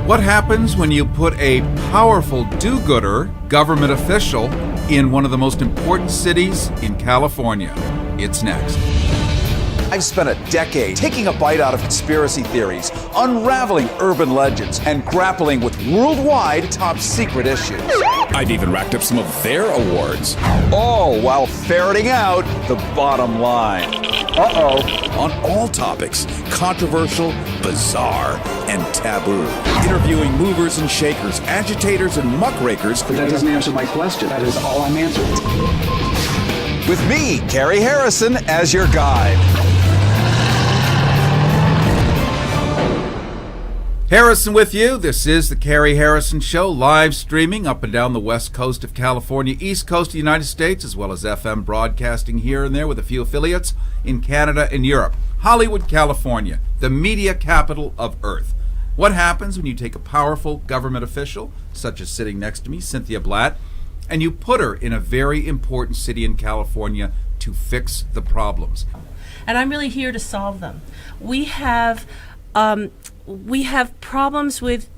What happens when you put a powerful do-gooder government official in one of the most important cities in California? It's next. I've spent a decade taking a bite out of conspiracy theories, unraveling urban legends, and grappling with worldwide top secret issues. I've even racked up some of their awards. All while ferreting out the bottom line. On all topics, controversial, bizarre, and taboo. Interviewing movers and shakers, agitators and muckrakers. But that doesn't answer my question. That is all I'm answering. With me, Cary Harrison, as your guide. Harrison with you. This is the Cary Harrison Show, live streaming up and down the west coast of California, east coast of the United States, as well as FM broadcasting here and there with a few affiliates in Canada and Europe. Hollywood, California, the media capital of Earth. What happens when you take a powerful government official, such as sitting next to me, Cynthia Blatt, and you put her in a very important city in California to fix the problems? And I'm really here to solve them. We have problems with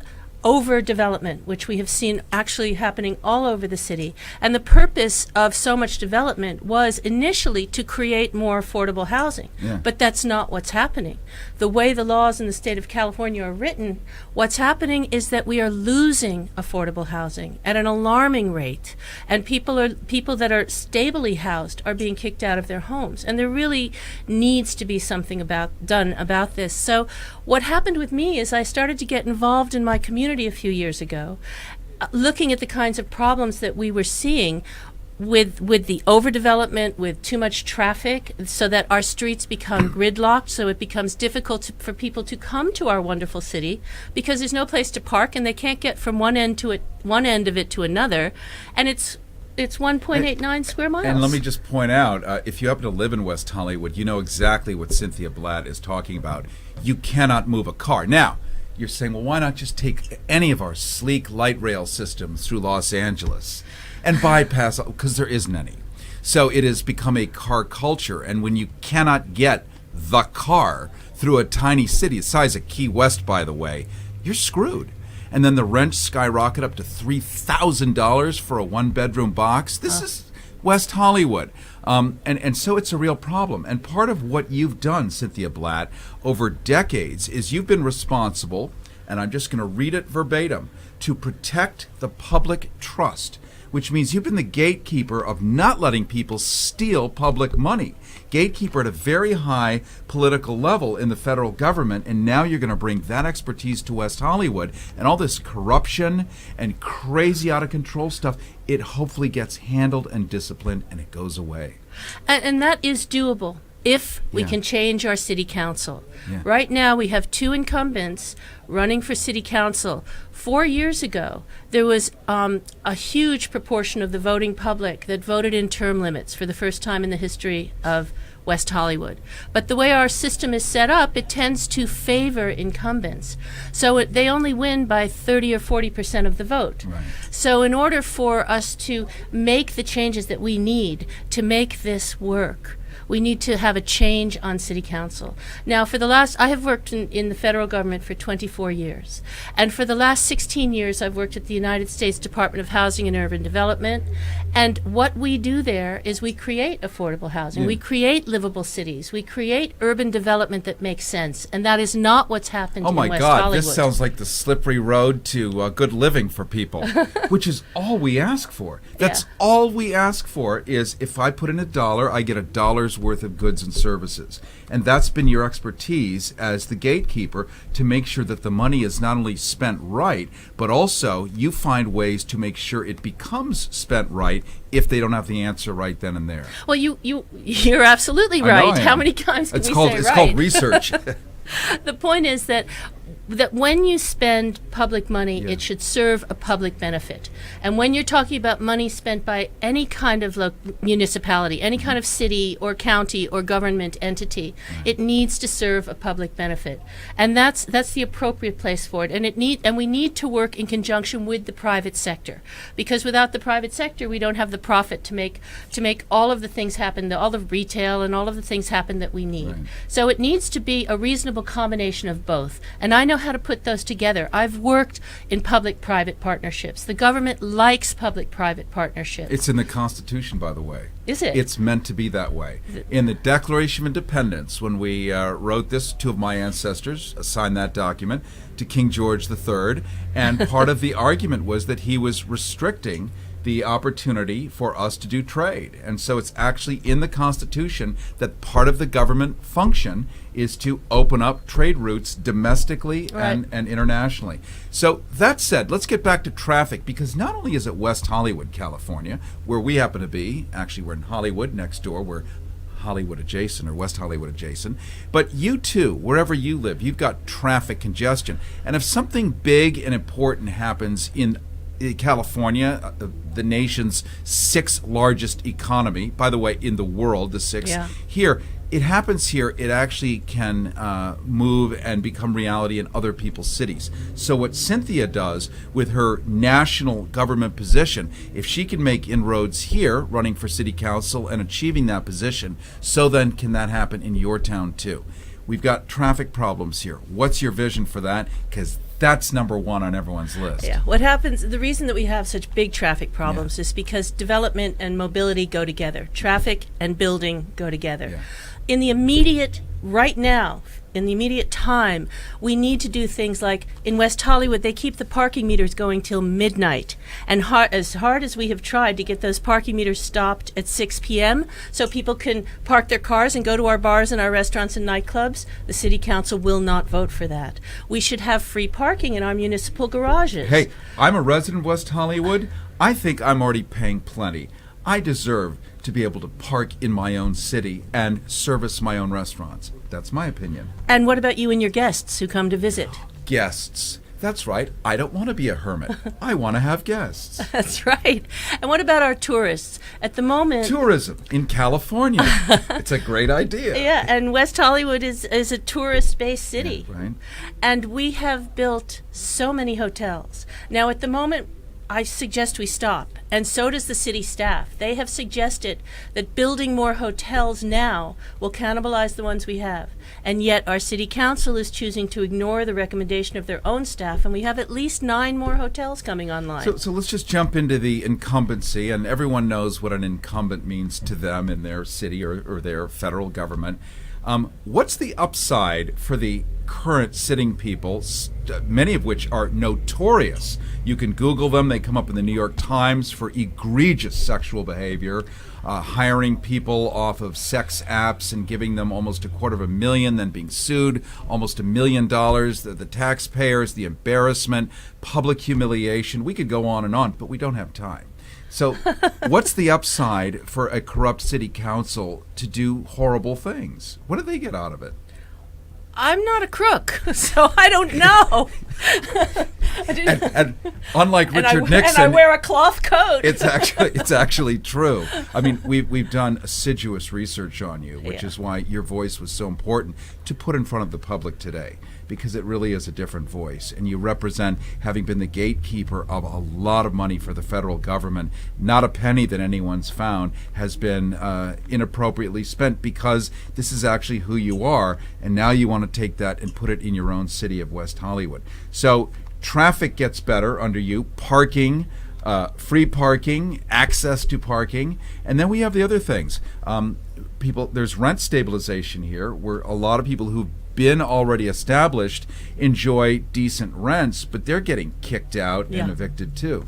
overdevelopment, which we have seen actually happening all over the city. And the purpose of so much development was initially to create more affordable housing. Yeah. But that's not what's happening. The way the laws in the state of California are written, what's happening is that we are losing affordable housing at an alarming rate. And people that are stably housed are being kicked out of their homes. And there really needs to be something done about this. So what happened with me is I started to get involved in my community a few years ago, looking at the kinds of problems that we were seeing with the overdevelopment, with too much traffic, so that our streets become gridlocked, so it becomes difficult for people to come to our wonderful city because there's no place to park and they can't get from one end of it to another, and it's 1.89 square miles. And let me just point out, if you happen to live in West Hollywood, you know exactly what Cynthia Blatt is talking about. You cannot move a car. Now, you're saying, well, why not just take any of our sleek light rail systems through Los Angeles and bypass, because there isn't any. So it has become a car culture, and when you cannot get the car through a tiny city, the size of Key West, by the way, you're screwed. And then the rents skyrocket up to $3,000 for a one-bedroom box. This is West Hollywood. And so it's a real problem. And part of what you've done, Cynthia Blatt, over decades is you've been responsible, and I'm just going to read it verbatim, to protect the public trust, which means you've been the gatekeeper of not letting people steal public money. Gatekeeper at a very high political level in the federal government, and now you're going to bring that expertise to West Hollywood, and all this corruption and crazy out of control stuff, it hopefully gets handled and disciplined and it goes away. And that is doable if we can change our city council. Right now we have two incumbents running for city council. 4 years ago, there was a huge proportion of the voting public that voted in term limits for the first time in the history of West Hollywood. But the way our system is set up, it tends to favor incumbents. So they only win by 30 or 40% of the vote. Right. So in order for us to make the changes that we need to make this work, we need to have a change on city council. Now, I have worked in the federal government for 24 years. And for the last 16 years, I've worked at the United States Department of Housing and Urban Development. And what we do there is we create affordable housing. We create livable cities. We create urban development that makes sense. And that is not what's happened in West Hollywood. Oh my God, this sounds like the slippery road to good living for people, which is all we ask for. That's all we ask for is if I put in $1, I get $1 worth of goods and services. And that's been your expertise as the gatekeeper to make sure that the money is not only spent right, but also you find ways to make sure it becomes spent right if they don't have the answer right then and there. Well, you're absolutely right. How many times can we say right? It's called research. The point is that when you spend public money, it should serve a public benefit. And when you're talking about money spent by any kind of municipality, any kind of city or county or government entity, it needs to serve a public benefit. And that's the appropriate place for it. And we need to work in conjunction with the private sector, because without the private sector, we don't have the profit to make all of the things happen, all the retail and all of the things happen that we need. Right. So it needs to be a reasonable reasonable combination of both. And I know how to put those together. I've worked in public-private partnerships. The government likes public-private partnerships. It's in the Constitution, by the way. Is it? It's meant to be that way. In the Declaration of Independence, when we wrote this, two of my ancestors signed that document to King George III, and part of the argument was that he was restricting the opportunity for us to do trade. And so it's actually in the Constitution that part of the government function is to open up trade routes domestically and internationally. So that said, let's get back to traffic, because not only is it West Hollywood, California, where we happen to be, actually we're in Hollywood next door, we're Hollywood adjacent or West Hollywood adjacent, but you too, wherever you live, you've got traffic congestion. And if something big and important happens in California, the nation's sixth largest economy, by the way, in the world, the sixth. Yeah. Here, it happens here, it actually can move and become reality in other people's cities. So what Cynthia does with her national government position, if she can make inroads here, running for city council and achieving that position, so then can that happen in your town too? We've got traffic problems here. What's your vision for that? Because that's number one on everyone's list. Yeah. What happens, the reason that we have such big traffic problems is because development and mobility go together. Traffic and building go together. Yeah. In the immediate, right now, in the immediate time, we need to do things like in West Hollywood, they keep the parking meters going till midnight. And as hard as we have tried to get those parking meters stopped at 6 p.m. so people can park their cars and go to our bars and our restaurants and nightclubs, the city council will not vote for that. We should have free parking in our municipal garages. Hey, I'm a resident of West Hollywood. I think I'm already paying plenty. I deserve to be able to park in my own city and service my own restaurants. That's my opinion. And what about you and your guests who come to visit? Guests. That's right. I don't want to be a hermit. I want to have guests. That's right. And what about our tourists? At the moment... Tourism in California. It's a great idea. Yeah, and West Hollywood is a tourist-based city. Yeah, right. And we have built so many hotels. Now, at the moment, I suggest we stop, and so does the city staff. They have suggested that building more hotels now will cannibalize the ones we have, and yet our city council is choosing to ignore the recommendation of their own staff, and we have at least 9 more hotels coming online. So let's just jump into the incumbency, and everyone knows what an incumbent means to them in their city or their federal government. What's the upside for the current sitting people, many of which are notorious? You can Google them. They come up in the New York Times for egregious sexual behavior, hiring people off of sex apps and giving them almost $250,000, then being sued, almost $1 million. The taxpayers, the embarrassment, public humiliation. We could go on, but we don't have time. So what's the upside for a corrupt city council to do horrible things? What do they get out of it? I'm not a crook, so I don't know. And unlike Richard Nixon, and I wear a cloth coat. it's actually true. I mean, we've done assiduous research on you, which is why your voice was so important to put in front of the public today, because it really is a different voice, and you represent, having been the gatekeeper of a lot of money for the federal government, not a penny that anyone's found has been inappropriately spent, because this is actually who you are, and now you want to take that and put it in your own city of West Hollywood. So traffic gets better under you, parking, free parking, access to parking, and then we have the other things. There's rent stabilization here, where a lot of people who've been already established enjoy decent rents, but they're getting kicked out and evicted too.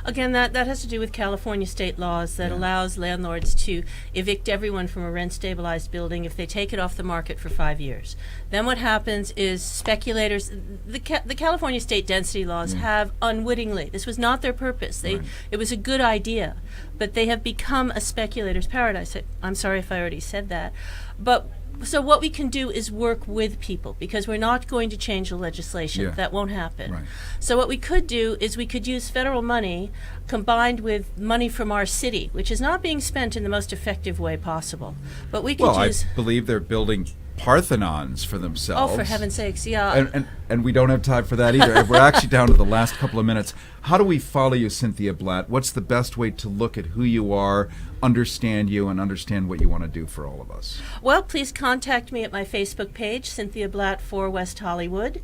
Again, that has to do with California state laws that allows landlords to evict everyone from a rent-stabilized building if they take it off the market for 5 years. Then what happens is speculators, the California state density laws have unwittingly, this was not their purpose, it was a good idea, but they have become a speculator's paradise. I'm sorry if I already said that. But so what we can do is work with people, because we're not going to change the legislation. That won't happen. Right. So what we could do is we could use federal money combined with money from our city, which is not being spent in the most effective way possible. But we could use... I believe they're building Parthenons for themselves. Oh, for heaven's sakes, yeah. And we don't have time for that either. We're actually down to the last couple of minutes. How do we follow you, Cynthia Blatt? What's the best way to look at who you are, understand you, and understand what you want to do for all of us? Well, please contact me at my Facebook page, Cynthia Blatt for West Hollywood.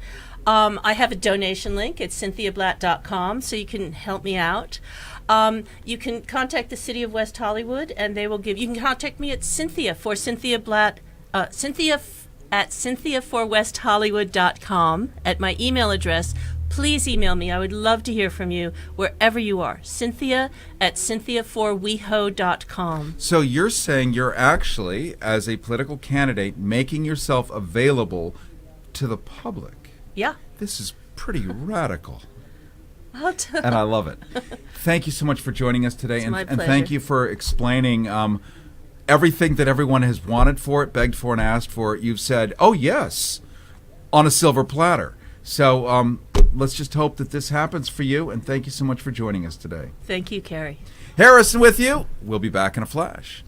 I have a donation link. It's cynthiablatt.com, so you can help me out. You can contact the City of West Hollywood, and they will give. You can contact me at Cynthia for Cynthia Blatt. Cynthia at cynthiaforwesthollywood.com at my email address. Please email me. I would love to hear from you wherever you are. Cynthia at cynthiaforweho.com. So you're saying you're actually, as a political candidate, making yourself available to the public. Yeah. This is pretty radical. And And I love it. Thank you so much for joining us today. It's my and thank pleasure. you for explaining everything that everyone has wanted for it, begged for, and asked for. You've said, oh, yes, on a silver platter. So let's just hope that this happens for you. And thank you so much for joining us today. Thank you, Cary. Harrison with you. We'll be back in a flash.